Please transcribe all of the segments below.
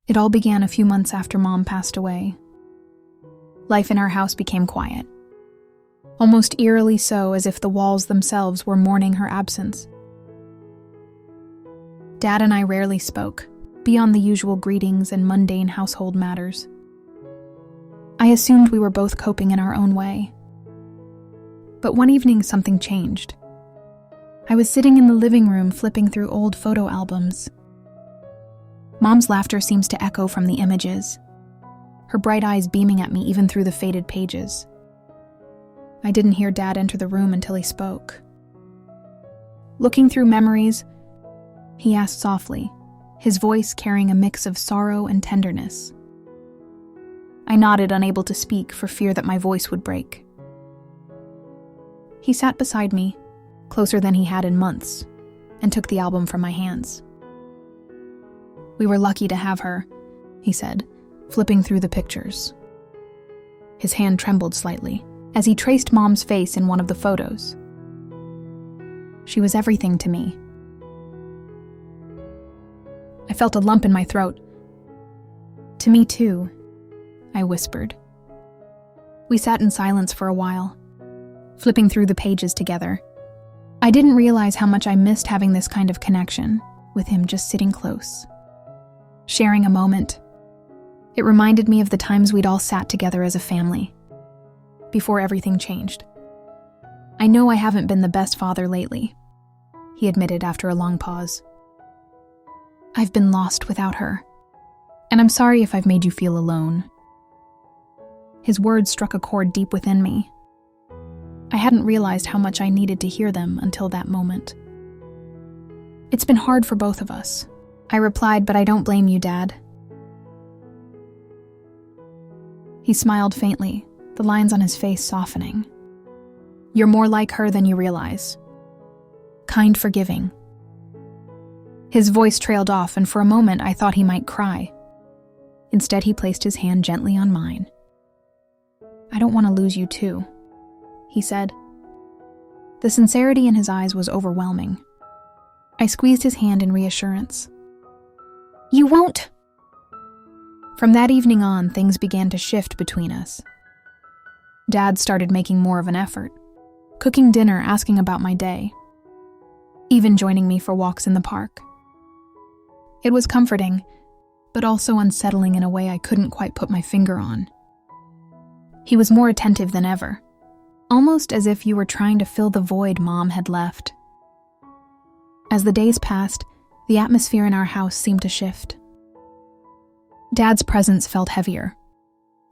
It all began a few months after Mom passed away. Life in our house became quiet, almost eerily so, as if the walls themselves were mourning her absence. Dad and I rarely spoke, beyond the usual greetings and mundane household matters. I assumed we were both coping in our own way. But one evening something changed. I was sitting in the living room flipping through old photo albums. Mom's laughter seems to echo from the images, her bright eyes beaming at me even through the faded pages. I didn't hear Dad enter the room until he spoke. Looking through memories, he asked softly, his voice carrying a mix of sorrow and tenderness. I nodded, unable to speak for fear that my voice would break. He sat beside me, closer than he had in months, and took the album from my hands. "We were lucky to have her," he said, flipping through the pictures. His hand trembled slightly as he traced Mom's face in one of the photos. "She was everything to me." I felt a lump in my throat. "To me too," I whispered. We sat in silence for a while, flipping through the pages together. I didn't realize how much I missed having this kind of connection, with him just sitting close, sharing a moment. It reminded me of the times we'd all sat together as a family, before everything changed. "I know I haven't been the best father lately," he admitted after a long pause. "I've been lost without her, and I'm sorry if I've made you feel alone." His words struck a chord deep within me. I hadn't realized how much I needed to hear them until that moment. "It's been hard for both of us," I replied, "but I don't blame you, Dad." He smiled faintly, the lines on his face softening. "You're more like her than you realize. Kind, forgiving." His voice trailed off, and for a moment I thought he might cry. Instead, he placed his hand gently on mine. "I don't want to lose you too," he said. The sincerity in his eyes was overwhelming. I squeezed his hand in reassurance. "You won't?" From that evening on, things began to shift between us. Dad started making more of an effort, cooking dinner, asking about my day, even joining me for walks in the park. It was comforting, but also unsettling in a way I couldn't quite put my finger on. He was more attentive than ever, almost as if you were trying to fill the void Mom had left. As the days passed, the atmosphere in our house seemed to shift. Dad's presence felt heavier,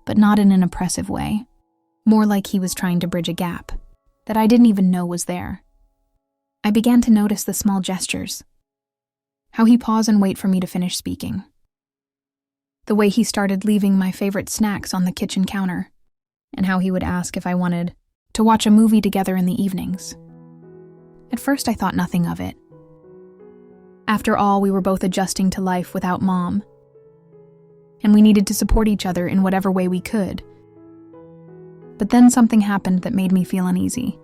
but not in an oppressive way, more like he was trying to bridge a gap that I didn't even know was there. I began to notice the small gestures, how he paused and wait for me to finish speaking, the way he started leaving my favorite snacks on the kitchen counter, and how he would ask if I wanted to watch a movie together in the evenings. At first I thought nothing of it. After all, we were both adjusting to life without Mom, and we needed to support each other in whatever way we could. But then something happened that made me feel uneasy.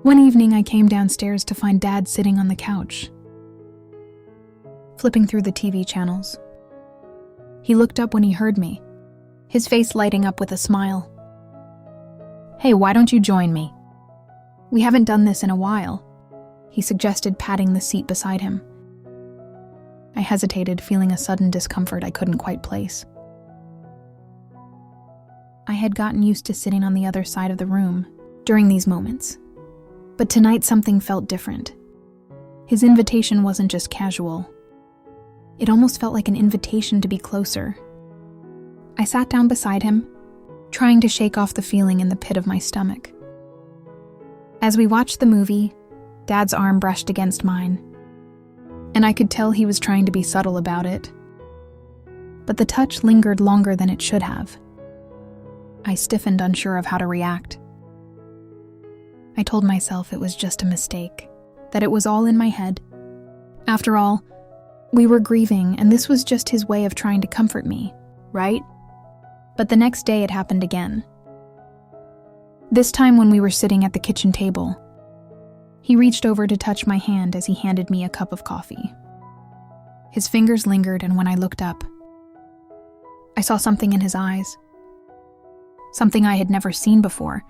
One evening I came downstairs to find Dad sitting on the couch, flipping through the TV channels. He looked up when he heard me, his face lighting up with a smile. "Hey, why don't you join me? We haven't done this in a while," he suggested, patting the seat beside him. I hesitated, feeling a sudden discomfort I couldn't quite place. I had gotten used to sitting on the other side of the room during these moments, but tonight something felt different. His invitation wasn't just casual. It almost felt like an invitation to be closer. I sat down beside him, trying to shake off the feeling in the pit of my stomach. As we watched the movie, Dad's arm brushed against mine, and I could tell he was trying to be subtle about it. But the touch lingered longer than it should have. I stiffened, unsure of how to react. I told myself it was just a mistake, that it was all in my head. After all, we were grieving, and this was just his way of trying to comfort me, right? But the next day it happened again. This time when we were sitting at the kitchen table, he reached over to touch my hand as he handed me a cup of coffee. His fingers lingered, and when I looked up, I saw something in his eyes. Something I had never seen before.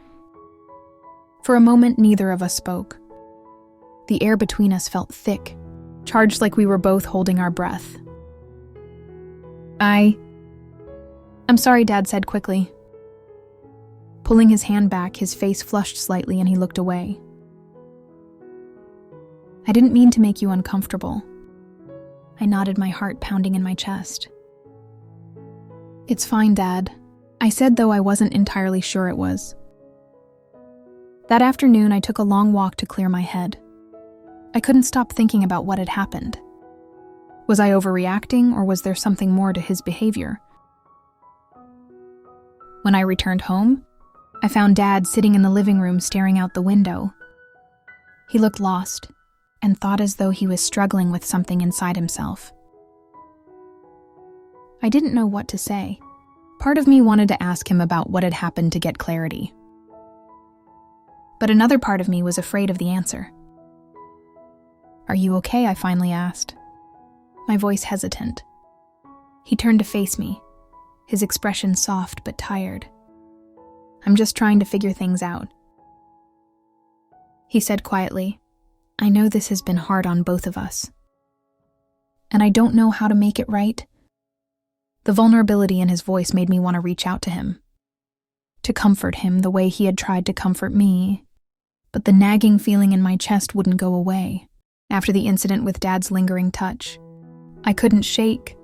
For a moment, neither of us spoke. The air between us felt thick, charged like we were both holding our breath. I'm sorry, Dad said quickly. Pulling his hand back, his face flushed slightly and he looked away. I didn't mean to make you uncomfortable. I nodded, my heart pounding in my chest. It's fine, Dad, I said, though I wasn't entirely sure it was. That afternoon, I took a long walk to clear my head. I couldn't stop thinking about what had happened. Was I overreacting, or was there something more to his behavior? When I returned home, I found Dad sitting in the living room staring out the window. He looked lost and thought as though he was struggling with something inside himself. I didn't know what to say. Part of me wanted to ask him about what had happened to get clarity. But another part of me was afraid of the answer. Are you okay? I finally asked, my voice hesitant. He turned to face me, his expression soft but tired. I'm just trying to figure things out. He said quietly, I know this has been hard on both of us. And I don't know how to make it right. The vulnerability in his voice made me want to reach out to him, to comfort him the way he had tried to comfort me. But the nagging feeling in my chest wouldn't go away. After the incident with Dad's lingering touch, I couldn't shake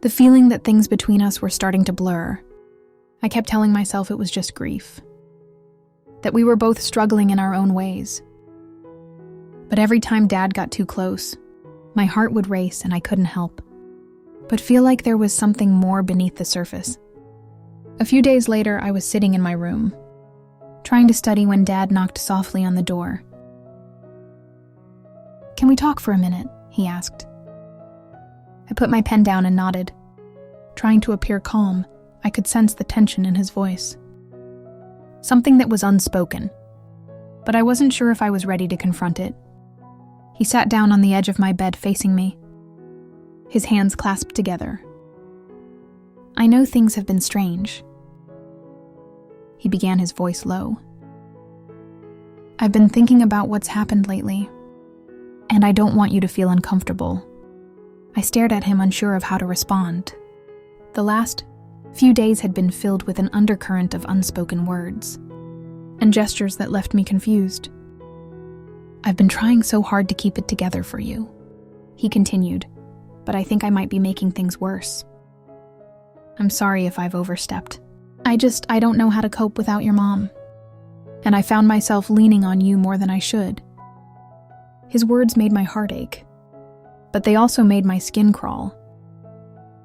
the feeling that things between us were starting to blur. I kept telling myself it was just grief, that we were both struggling in our own ways. But every time Dad got too close, my heart would race and I couldn't help but feel like there was something more beneath the surface. A few days later, I was sitting in my room, trying to study when Dad knocked softly on the door. Can we talk for a minute? He asked. I put my pen down and nodded. Trying to appear calm, I could sense the tension in his voice. Something that was unspoken, but I wasn't sure if I was ready to confront it. He sat down on the edge of my bed facing me, his hands clasped together. I know things have been strange. He began, his voice low. I've been thinking about what's happened lately, and I don't want you to feel uncomfortable. I stared at him, unsure of how to respond. The last few days had been filled with an undercurrent of unspoken words and gestures that left me confused. I've been trying so hard to keep it together for you, he continued, but I think I might be making things worse. I'm sorry if I've overstepped. I don't know how to cope without your mom, and I found myself leaning on you more than I should. His words made my heart ache, but they also made my skin crawl.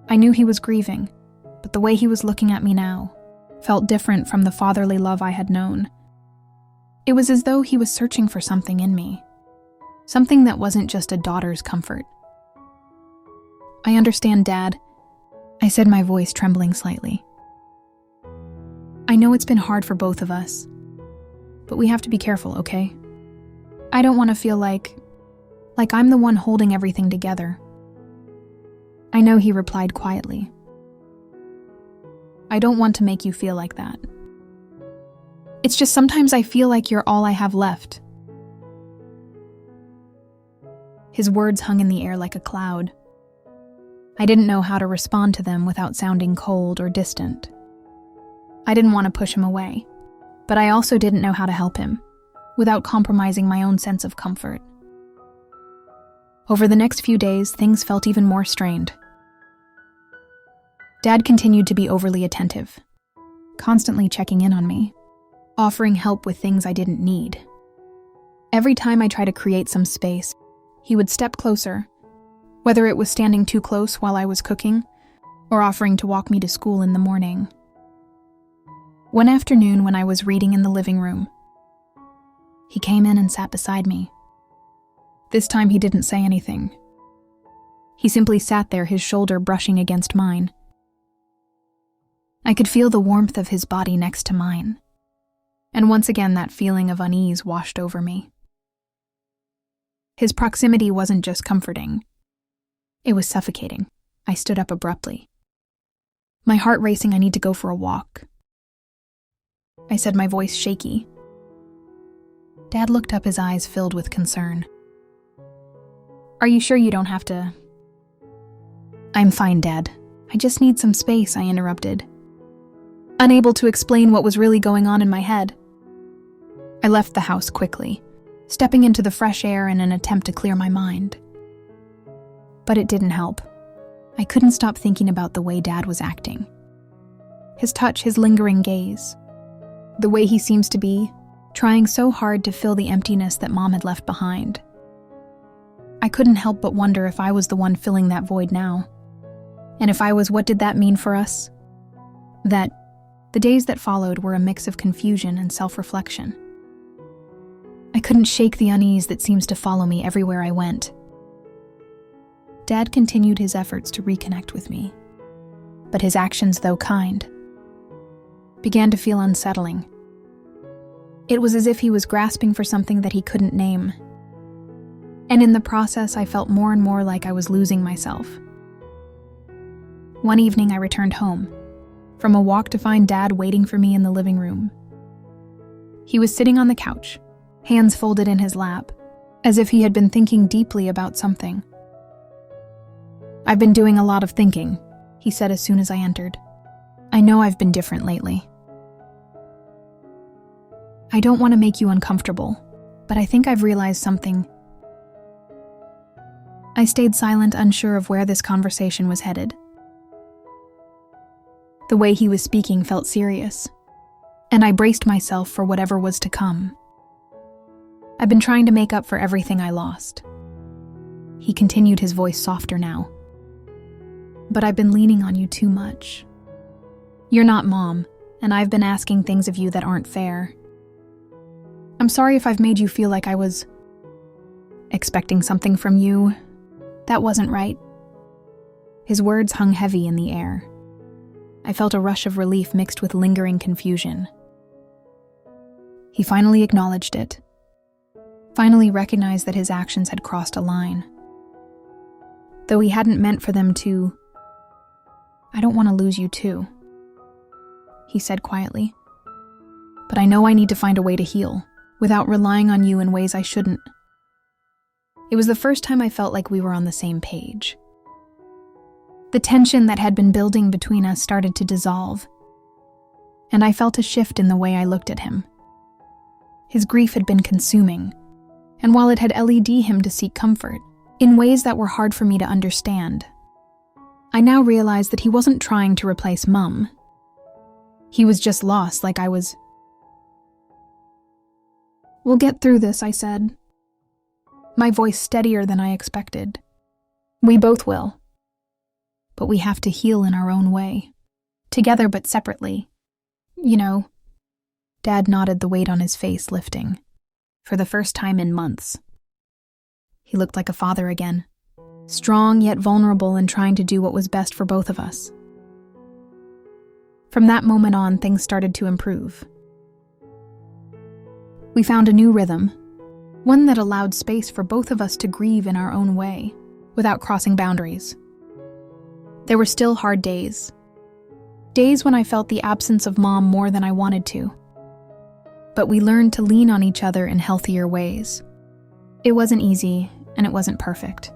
I knew he was grieving, but the way he was looking at me now felt different from the fatherly love I had known. It was as though he was searching for something in me, something that wasn't just a daughter's comfort. I understand, Dad, I said, my voice trembling slightly. I know it's been hard for both of us, but we have to be careful, okay? I don't want to feel like I'm the one holding everything together. I know, he replied quietly. I don't want to make you feel like that. It's just sometimes I feel like you're all I have left. His words hung in the air like a cloud. I didn't know how to respond to them without sounding cold or distant. I didn't want to push him away, but I also didn't know how to help him without compromising my own sense of comfort. Over the next few days, things felt even more strained. Dad continued to be overly attentive, constantly checking in on me, offering help with things I didn't need. Every time I tried to create some space, he would step closer, whether it was standing too close while I was cooking or offering to walk me to school in the morning. One afternoon when I was reading in the living room, he came in and sat beside me. This time he didn't say anything. He simply sat there, his shoulder brushing against mine. I could feel the warmth of his body next to mine, and once again that feeling of unease washed over me. His proximity wasn't just comforting. It was suffocating. I stood up abruptly. My heart racing, I need to go for a walk, I said, my voice shaky. Dad looked up, his eyes filled with concern. Are you sure you don't have to? I'm fine, Dad. I just need some space, I interrupted, unable to explain what was really going on in my head. I left the house quickly, stepping into the fresh air in an attempt to clear my mind. But it didn't help. I couldn't stop thinking about the way Dad was acting. His touch, his lingering gaze. The way he seems to be, trying so hard to fill the emptiness that Mom had left behind. I couldn't help but wonder if I was the one filling that void now. And if I was, what did that mean for us? That the days that followed were a mix of confusion and self-reflection. I couldn't shake the unease that seems to follow me everywhere I went. Dad continued his efforts to reconnect with me, but his actions, though kind, began to feel unsettling. It was as if he was grasping for something that he couldn't name. And in the process, I felt more and more like I was losing myself. One evening, I returned home from a walk to find Dad waiting for me in the living room. He was sitting on the couch, hands folded in his lap, as if he had been thinking deeply about something. I've been doing a lot of thinking, he said as soon as I entered. I know I've been different lately. I don't want to make you uncomfortable, but I think I've realized something. I stayed silent, unsure of where this conversation was headed. The way he was speaking felt serious, and I braced myself for whatever was to come. I've been trying to make up for everything I lost. He continued, his voice softer now. But I've been leaning on you too much. You're not Mom, and I've been asking things of you that aren't fair. I'm sorry if I've made you feel like I was expecting something from you. That wasn't right. His words hung heavy in the air. I felt a rush of relief mixed with lingering confusion. He finally acknowledged it. Finally recognized that his actions had crossed a line. Though he hadn't meant for them to. I don't want to lose you too, he said quietly. But I know I need to find a way to heal, without relying on you in ways I shouldn't. It was the first time I felt like we were on the same page. The tension that had been building between us started to dissolve, and I felt a shift in the way I looked at him. His grief had been consuming, and while it had led him to seek comfort in ways that were hard for me to understand, I now realized that he wasn't trying to replace Mom. He was just lost like I was. We'll get through this, I said, my voice steadier than I expected. We both will. But we have to heal in our own way, together but separately. You know. Dad nodded, the weight on his face lifting, for the first time in months. He looked like a father again, strong yet vulnerable and trying to do what was best for both of us. From that moment on, things started to improve. We found a new rhythm, one that allowed space for both of us to grieve in our own way, without crossing boundaries. There were still hard days when I felt the absence of Mom more than I wanted to. But we learned to lean on each other in healthier ways. It wasn't easy, and it wasn't perfect.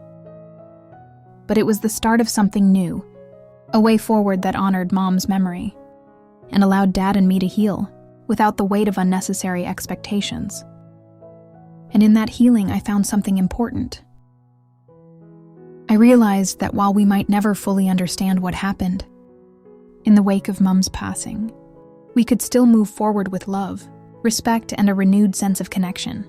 But it was the start of something new, a way forward that honored Mom's memory, and allowed Dad and me to heal, without the weight of unnecessary expectations. And in that healing, I found something important. I realized that while we might never fully understand what happened, in the wake of Mom's passing, we could still move forward with love, respect, and a renewed sense of connection.